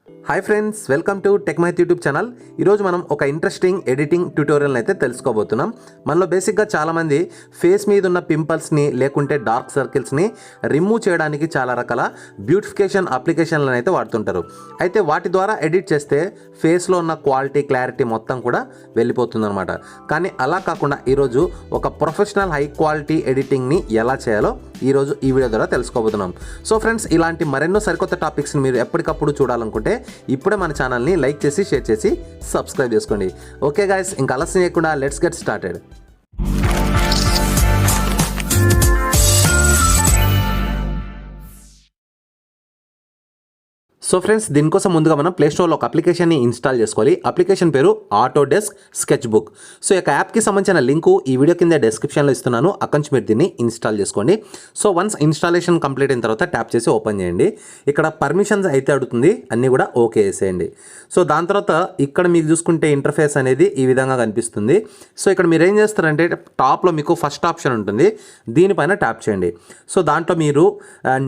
Hi friends, welcome to tech Mahit YouTube channel. ఈరోజు మనం ఒక ఇంట్రెస్టింగ్ ఎడిటింగ్ ట్యూటోరియల్ని అయితే తెలుసుకోబోతున్నాం. మనలో బేసిక్గా చాలామంది ఫేస్ మీద ఉన్న పింపుల్స్ని లేకుంటే డార్క్ సర్కిల్స్ని రిమూవ్ చేయడానికి చాలా రకాల బ్యూటిఫికేషన్ అప్లికేషన్లను అయితే వాడుతుంటారు. అయితే వాటి ద్వారా ఎడిట్ చేస్తే ఫేస్లో ఉన్న క్లారిటీ మొత్తం కూడా వెళ్ళిపోతుందన్నమాట. కానీ అలా కాకుండా ఈరోజు ఒక ప్రొఫెషనల్ హై క్వాలిటీ ఎడిటింగ్ని ఎలా చేయాలో ఈరోజు ఈ వీడియో ద్వారా తెలుసుకోబోతున్నాం. సో ఫ్రెండ్స్, ఇలాంటి మరెన్నో సరికొత్త టాపిక్స్ని మీరు ఎప్పటికప్పుడు చూడాలనుకుంటే ఇప్పుడే మన ఛానల్ని లైక్ చేసి షేర్ చేసి సబ్స్క్రైబ్ చేసుకోండి. ఓకే గైస్, ఇంకా ఆలస్యం చేయకుండా let's get started. So friends, దీనికోసం ముందుగా మనం ప్లేస్టోర్లో ఒక అప్లికేషన్ని ఇన్స్టాల్ చేసుకోవాలి. అప్లికేషన్ పేరు ఆటోడెస్క్ స్కెచ్ బుక్. సో ఈ యాప్కి సంబంధించిన లింకు ఈ వీడియో కింద డిస్క్రిప్షన్లో ఇస్తున్నాను. అక్కడి నుంచి మీరు దీన్ని ఇన్స్టాల్ చేసుకోండి. సో వన్స్ ఇన్స్టాలేషన్ కంప్లీట్ అయిన తర్వాత ట్యాప్ చేసి ఓపెన్ చేయండి. ఇక్కడ పర్మిషన్స్ అయితే అడుగుతుంది, అన్నీ కూడా ఓకే చేసేయండి. సో దాని తర్వాత ఇక్కడ మీకు చూసుకుంటే ఇంటర్ఫేస్ అనేది ఈ విధంగా కనిపిస్తుంది. సో ఇక్కడ మీరు ఏం చేస్తారంటే టాప్లో మీకు ఫస్ట్ ఆప్షన్ ఉంటుంది, దీనిపైన ట్యాప్ చేయండి. సో దాంట్లో మీరు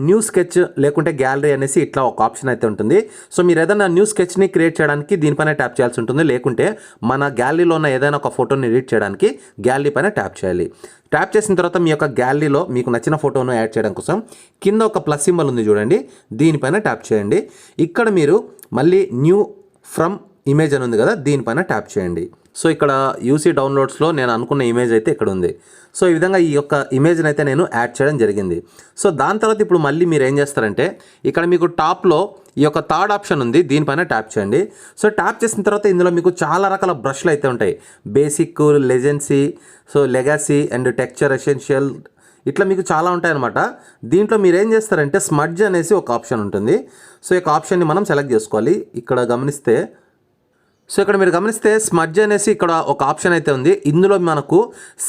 న్యూ స్కెచ్ లేకుంటే గ్యాలరీ అనేసి ఇట్లా ఒక ఆప్షన్ అయితే ఉంటుంది. సో మీరు ఏదైనా న్యూ స్కెచ్ని క్రియేట్ చేయడానికి దీనిపైన ట్యాప్ చేయాల్సి ఉంటుంది, లేకుంటే మన గ్యాలరీలో ఉన్న ఏదైనా ఒక ఫోటోని ఎడిట్ చేయడానికి గ్యాలరీ పైన ట్యాప్ చేయాలి. ట్యాప్ చేసిన తర్వాత మీ యొక్క గ్యాలరీలో మీకు నచ్చిన ఫోటోను యాడ్ చేయడం కోసం కింద ఒక ప్లస్ సింబల్ ఉంది చూడండి, దీనిపైన ట్యాప్ చేయండి. ఇక్కడ మీరు మళ్ళీ న్యూ ఫ్రమ్ ఇమేజ్ అని ఉంది కదా, దీనిపైన ట్యాప్ చేయండి. సో ఇక్కడ యూసీ డౌన్లోడ్స్లో నేను అనుకున్న ఇమేజ్ అయితే ఇక్కడ ఉంది. సో ఈ విధంగా ఈ యొక్క ఇమేజ్ని అయితే నేను యాడ్ చేయడం జరిగింది. సో దాని తర్వాత ఇప్పుడు మళ్ళీ మీరు ఏం చేస్తారంటే ఇక్కడ మీకు టాప్లో ఈ యొక్క థర్డ్ ఆప్షన్ ఉంది, దీనిపైన ట్యాప్ చేయండి. సో ట్యాప్ చేసిన తర్వాత ఇందులో మీకు చాలా రకాల బ్రష్లు అయితే ఉంటాయి. Basic, legacy, so legacy and texture essential, ఇట్లా మీకు చాలా ఉంటాయి అన్నమాట. దీంట్లో మీరు ఏం చేస్తారంటే స్మడ్జ్ అనేసి ఒక ఆప్షన్ ఉంటుంది. సో ఈ యొక్క ఆప్షన్ని మనం సెలెక్ట్ చేసుకోవాలి. ఇక్కడ గమనిస్తే మీరు గమనిస్తే స్మడ్జ్ అనేసి ఇక్కడ ఒక ఆప్షన్ అయితే ఉంది. ఇందులో మనకు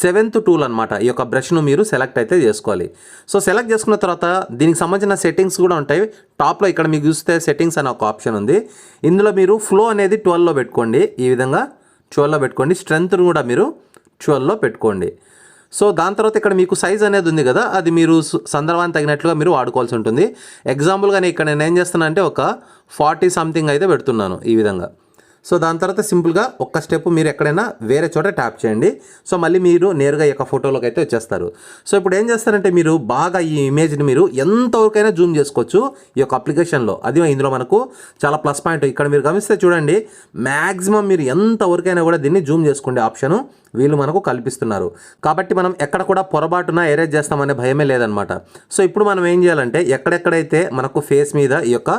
7th టూల్ అనమాట. ఈ యొక్క బ్రష్ను మీరు సెలెక్ట్ అయితే చేసుకోవాలి. సో సెలెక్ట్ చేసుకున్న తర్వాత దీనికి సంబంధించిన సెట్టింగ్స్ కూడా ఉంటాయి. టాప్లో ఇక్కడ మీకు చూస్తే సెట్టింగ్స్ అనే ఒక ఆప్షన్ ఉంది. ఇందులో మీరు ఫ్లో అనేది 12లో పెట్టుకోండి. ఈ విధంగా 12లో పెట్టుకోండి. స్ట్రెంత్ కూడా మీరు 12లో పెట్టుకోండి. సో దాని తర్వాత ఇక్కడ మీకు సైజ్ అనేది ఉంది కదా, అది మీరు సందర్భానికి తగినట్లుగా మీరు వాడుకోవాల్సి ఉంటుంది. ఎగ్జాంపుల్గానే ఇక్కడ నేను ఏం చేస్తున్నా అంటే ఒక 40 సంథింగ్ అయితే పెడుతున్నాను ఈ విధంగా. సో దాని తర్వాత సింపుల్గా ఒక్క స్టెప్ మీరు ఎక్కడైనా వేరే చోట ట్యాప్ చేయండి. సో మళ్ళీ మీరు నేరుగా ఈ యొక్క ఫోటోలోకి అయితే వచ్చేస్తారు. సో ఇప్పుడు ఏం చేస్తారంటే మీరు బాగా ఈ ఇమేజ్ని మీరు ఎంతవరకైనా జూమ్ చేసుకోవచ్చు ఈ యొక్క అప్లికేషన్లో. అది ఇందులో మనకు చాలా ప్లస్ పాయింట్. ఇక్కడ మీరు గమనిస్తే చూడండి, మ్యాక్సిమం మీరు ఎంతవరకైనా కూడా దీన్ని జూమ్ చేసుకోండి ఆప్షను వీళ్ళు మనకు కల్పిస్తున్నారు. కాబట్టి మనం ఎక్కడ కూడా పొరపాటున ఎరేజ్ చేస్తామనే భయమే లేదనమాట. సో ఇప్పుడు మనం ఏం చేయాలంటే ఎక్కడెక్కడైతే మనకు ఫేస్ మీద ఈ యొక్క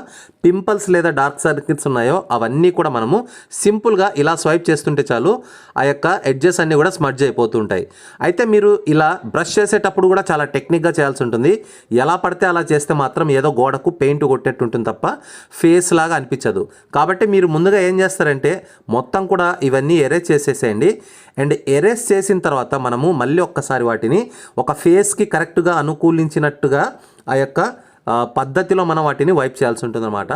పింపుల్స్ లేదా డార్క్ సర్కిల్స్ ఉన్నాయో అవన్నీ కూడా మనము సింపుల్గా ఇలా స్వైప్ చేస్తుంటే చాలు, ఆ యొక్క ఎడ్జెస్ అన్నీ కూడా స్మడ్జ్ అయిపోతుంటాయి. అయితే మీరు ఇలా బ్రష్ చేసేటప్పుడు కూడా చాలా టెక్నిక్గా చేయాల్సి ఉంటుంది. ఎలా పడితే అలా చేస్తే మాత్రం ఏదో గోడకు పెయింట్ కొట్టేట్టు ఉంటుంది తప్ప ఫేస్ లాగా అనిపించదు. కాబట్టి మీరు ముందుగా ఏం చేస్తారంటే మొత్తం కూడా ఇవన్నీ ఎరేజ్ చేసేసేయండి. అండ్ ఎరేజ్ చేసిన తర్వాత మనము మళ్ళీ ఒక్కసారి వాటిని ఒక ఫేస్కి కరెక్ట్గా అనుకూలించినట్టుగా ఆ యొక్క పద్ధతిలో మనం వాటిని వైప్ చేయాల్సి ఉంటుంది అన్నమాట.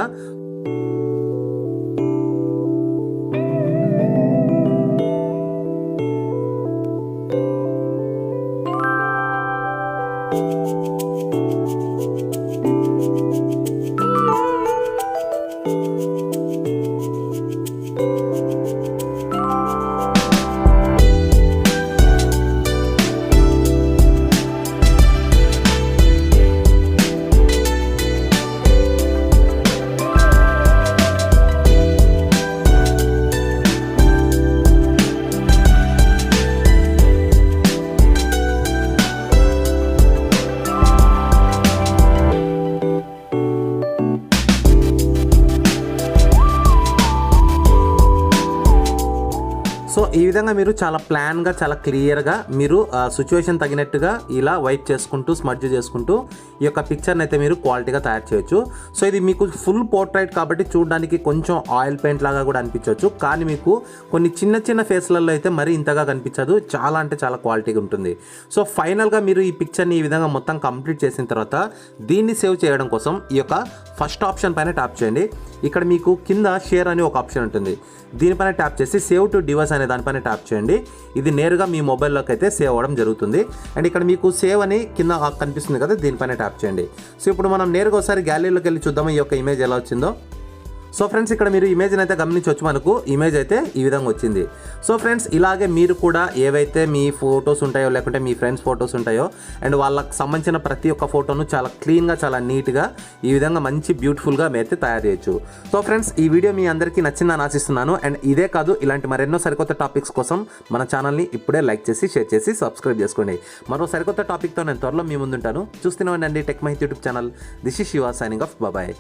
సో ఈ విధంగా మీరు చాలా ప్లాన్గా, చాలా క్లియర్గా మీరు సిచ్యువేషన్ తగినట్టుగా ఇలా వైప్ చేసుకుంటూ స్మడ్జ్ చేసుకుంటూ ఈ యొక్క పిక్చర్ని అయితే మీరు క్వాలిటీగా తయారు చేయొచ్చు. సో ఇది మీకు ఫుల్ పోర్ట్రైట్ కాబట్టి చూడడానికి కొంచెం ఆయిల్ పెయింట్ లాగా కూడా అనిపించవచ్చు, కానీ మీకు కొన్ని చిన్న చిన్న ఫేస్లలో అయితే మరీ ఇంతగా కనిపించదు. చాలా అంటే చాలా క్వాలిటీగా ఉంటుంది. సో ఫైనల్గా మీరు ఈ పిక్చర్ని ఈ విధంగా మొత్తం కంప్లీట్ చేసిన తర్వాత దీన్ని సేవ్ చేయడం కోసం ఈ యొక్క ఫస్ట్ ఆప్షన్ పైన ట్యాప్ చేయండి. ఇక్కడ మీకు కింద షేర్ అని ఒక ఆప్షన్ ఉంటుంది, దీనిపైన ట్యాప్ చేసి సేవ్ టు డివైస్ అనే దానిపైన ట్యాప్ చేయండి. ఇది నేరుగా మీ మొబైల్లోకి అయితే సేవ్ అవ్వడం జరుగుతుంది. అండ్ ఇక్కడ మీకు సేవ్ అని కింద కనిపిస్తుంది కదా, దీనిపైన ట్యాప్ చేయండి. సో ఇప్పుడు మనం నేరుగా ఒకసారి గ్యాలరీలోకి వెళ్ళి చూద్దాం ఈ యొక్క ఇమేజ్ ఎలా వచ్చిందో. సో ఫ్రెండ్స్ ఇక్కడ మీరు ఇమేజ్ని అయితే గమనించవచ్చు, మనకు ఇమేజ్ అయితే ఈ విధంగా వచ్చింది. సో ఫ్రెండ్స్ ఇలాగే మీరు కూడా ఏవైతే మీ ఫొటోస్ ఉంటాయో లేకుంటే మీ ఫ్రెండ్స్ ఫొటోస్ ఉంటాయో అండ్ వాళ్ళకి సంబంధించిన ప్రతి ఒక్క ఫోటోను చాలా క్లీన్గా చాలా నీట్గా ఈ విధంగా మంచి బ్యూటిఫుల్గా మీరైతే తయారు చేయొచ్చు. సో ఫ్రెండ్స్ ఈ వీడియో మీ అందరికీ నచ్చిందని ఆశిస్తున్నాను. అండ్ ఇదే కాదు, ఇలాంటి మరెన్నో సరికొత్త టాపిక్స్ కోసం మన ఛానల్ని ఇప్పుడే లైక్ చేసి షేర్ చేసి సబ్స్క్రైబ్ చేసుకోండి. మరో సరికొత్త టాపిక్తో నేను త్వరలో మీ ముందుంటాను. చూస్తూనే ఉండండి tech Mahit YouTube channel. This is Shiva signing off. Bye.